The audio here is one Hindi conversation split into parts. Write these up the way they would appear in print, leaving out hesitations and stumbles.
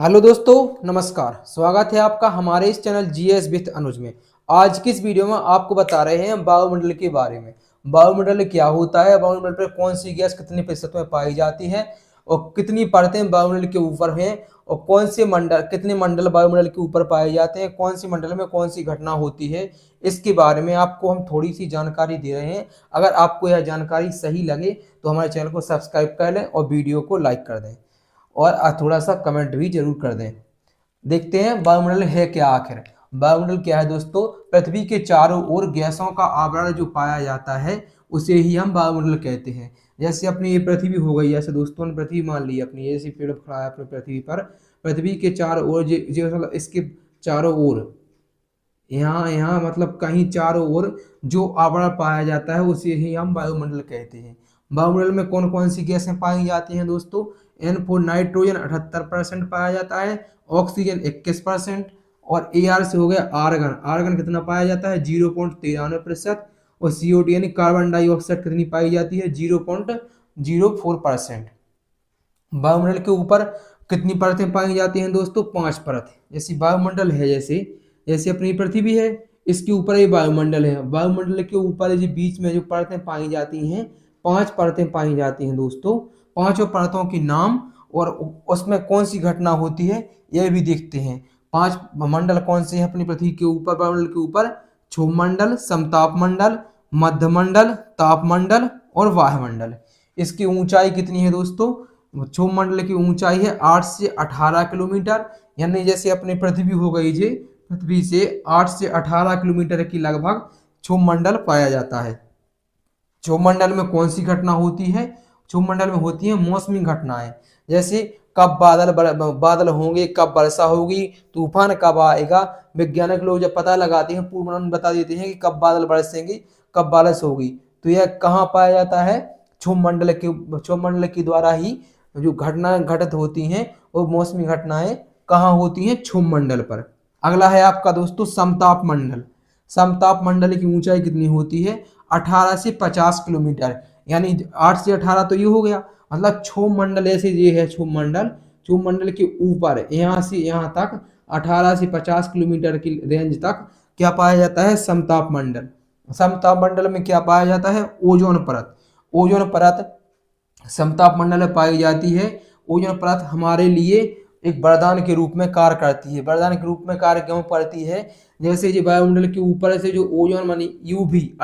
हेलो दोस्तों, नमस्कार। स्वागत है आपका हमारे इस चैनल जीएस विथ अनुज में। आज की इस वीडियो में आपको बता रहे हैं वायुमंडल के बारे में। वायुमंडल क्या होता है, वायुमंडल पर कौन सी गैस कितने प्रतिशत में पाई जाती है और कितनी परतें वायुमंडल के ऊपर हैं और कौन से मंडल कितने मंडल वायुमंडल के ऊपर पाए जाते हैं, कौन सी मंडल में कौन सी घटना होती है, इसके बारे में आपको हम थोड़ी सी जानकारी दे रहे हैं। अगर आपको यह जानकारी सही लगे तो हमारे चैनल को सब्सक्राइब कर लें और वीडियो को लाइक कर दें और थोड़ा सा कमेंट भी जरूर कर दें। देखते हैं वायुमंडल है क्या आखिर। वायुमंडल क्या है दोस्तों? पृथ्वी के चारों ओर गैसों का आवरण जो पाया जाता है उसे ही हम वायुमंडल कहते हैं। जैसे अपनी ये पृथ्वी हो गई, जैसे दोस्तों ने पृथ्वी मान ली अपनी, ऐसी पेड़ खड़ा है अपनी पृथ्वी पर। पृथ्वी के चारों ओर मतलब इसके चारों ओर, यहाँ यहाँ मतलब कहीं चारों ओर जो आवरण पाया जाता है उसे ही हम वायुमंडल कहते हैं। वायुमंडल में कौन कौन सी गैसें पाई जाती हैं दोस्तों? N4 नाइट्रोजन 78% पाया जाता है, ऑक्सीजन 21% और AR से हो गया आर्गन। आर्गन कितना पाया जाता है? 0.93%। और CO2 यानी कार्बन डाइऑक्साइड कितनी पाई जाती है? 0.04%। वायुमंडल के ऊपर कितनी परतें पाई जाती हैं दोस्तों? 5 परत। जैसे वायुमंडल है, जैसे जैसे अपनी पृथ्वी है, इसके ऊपर ये वायुमंडल है। वायुमंडल के ऊपर जो बीच में जो परतें पाई जाती हैं, 5 परतें पाई जाती हैं दोस्तों। पांचों परतों के नाम और उसमें कौन सी घटना होती है यह भी देखते हैं। 5 मंडल कौन से हैं अपनी पृथ्वी के ऊपर, वायुमंडल के ऊपर? क्षोभमंडल, समतापमंडल, मध्यमंडल, तापमंडल और वायुमंडल। इसकी ऊंचाई कितनी है दोस्तों? क्षोभमंडल की ऊंचाई है 8 से 18 किलोमीटर। यानी जैसे अपनी पृथ्वी हो गई जी, पृथ्वी से 8 से 18 किलोमीटर की लगभग क्षोभमंडल पाया जाता है। क्षोभमंडल में कौन सी घटना होती है? क्षोभमंडल में होती है मौसमी घटनाएं। जैसे कब बादल होंगे, कब वर्षा होगी, तूफान कब आएगा। वैज्ञानिक लोग जब पता लगाते हैं, पूर्वानुमान बता देते हैं कि कब बादल बरसेंगे, कब बारिश होगी। तो यह कहाँ पाया जाता है? क्षोभमंडल के द्वारा ही जो घटनाएं घटित होती हैं वो मौसमी घटनाएं कहाँ होती हैं? क्षोभमंडल पर। अगला है आपका दोस्तों समताप मंडल। समताप मंडल की ऊंचाई कितनी होती है? 18 से 50 किलोमीटर। यानी 8 से 18 तो ये हो गया, मतलब क्षोभमंडल ऐसे ये है। क्षोभमंडल के ऊपर यहाँ से यहाँ तक 18 से 50 किलोमीटर की रेंज तक क्या पाया जाता है? समताप मंडल। समताप मंडल में क्या पाया जाता है? ओजोन परत। ओजोन परत समताप मंडल में पाई जाती है। ओजोन परत हमारे लिए एक वरदान के रूप में कार्य करती है। वरदान के रूप में कार्य क्यों करती है? जैसे जो वायुमंडल के ऊपर से जो ओजोन मानी यूवी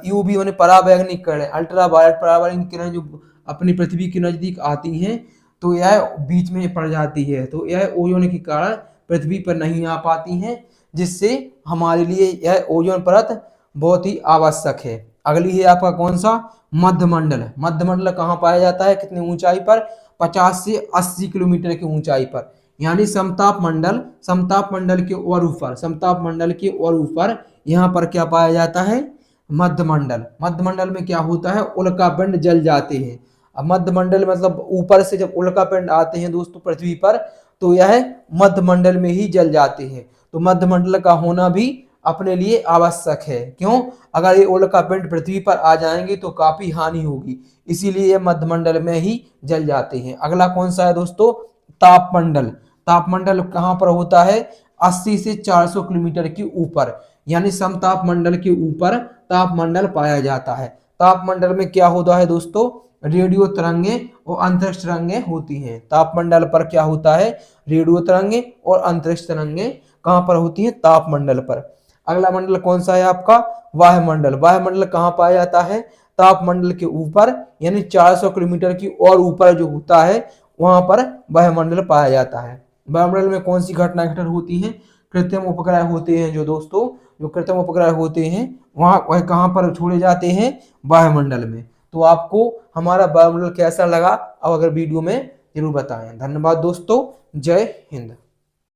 यूवी माने पराबैंगनी किरण, अल्ट्रा वायलेट पराबैंगनी किरण जो अपनी पृथ्वी के नजदीक आती हैं तो यह बीच में पड़ जाती है, तो यह ओजोन के कारण पृथ्वी पर नहीं आ पाती हैं, जिससे हमारे लिए यह ओजोन परत बहुत ही आवश्यक है। अगली है आपका कौन सा? मध्यमंडल। मध्यमंडल कहाँ पाया जाता है? कितनी ऊंचाई पर? 50 से 80 किलोमीटर की ऊंचाई पर। यानी समताप मंडल के और ऊपर, समताप मंडल के और ऊपर यहाँ पर क्या पाया जाता है? मध्यमंडल। मध्यमंडल में क्या होता है? उल्कापिंड जल जाते हैं। अब मध्यमंडल मतलब ऊपर से जब उल्कापिंड आते हैं दोस्तों पृथ्वी पर, तो यह मध्यमंडल में ही जल जाते हैं। तो मध्यमंडल का होना भी अपने लिए आवश्यक है। क्यों? अगर ये उल्कापिंड पृथ्वी पर आ जाएंगे तो काफी हानि होगी, इसीलिए ये मध्यमंडल में ही जल जाते हैं। अगला कौन सा है दोस्तों? तापमंडल। तापमंडल कहाँ पर होता है? 80 से 400 किलोमीटर के ऊपर, यानी समताप मंडल के ऊपर तापमंडल पाया जाता है। तापमंडल में क्या होता है दोस्तों? रेडियो तरंगे और अंतरिक्ष तरंगे होती हैं। तापमंडल पर क्या होता है? रेडियो तरंगे और अंतरिक्ष तरंगे कहाँ पर होती हैं? तापमंडल पर। अगला मंडल कौन सा है आपका? वायुमंडल। वायुमंडल कहाँ पाया जाता है? तापमंडल के ऊपर, यानी 400 किलोमीटर की और ऊपर जो होता है वहां पर वायुमंडल पाया जाता है। वायुमंडल में कौन सी घटनाएं घटित होती हैं? कृत्रिम उपग्रह होते हैं जो दोस्तों, जो कृत्रिम उपग्रह होते हैं वह कहाँ पर छोड़े जाते हैं? वायुमंडल में। तो आपको हमारा वायुमंडल कैसा लगा अब अगर वीडियो में जरूर बताएं। धन्यवाद दोस्तों, जय हिंद।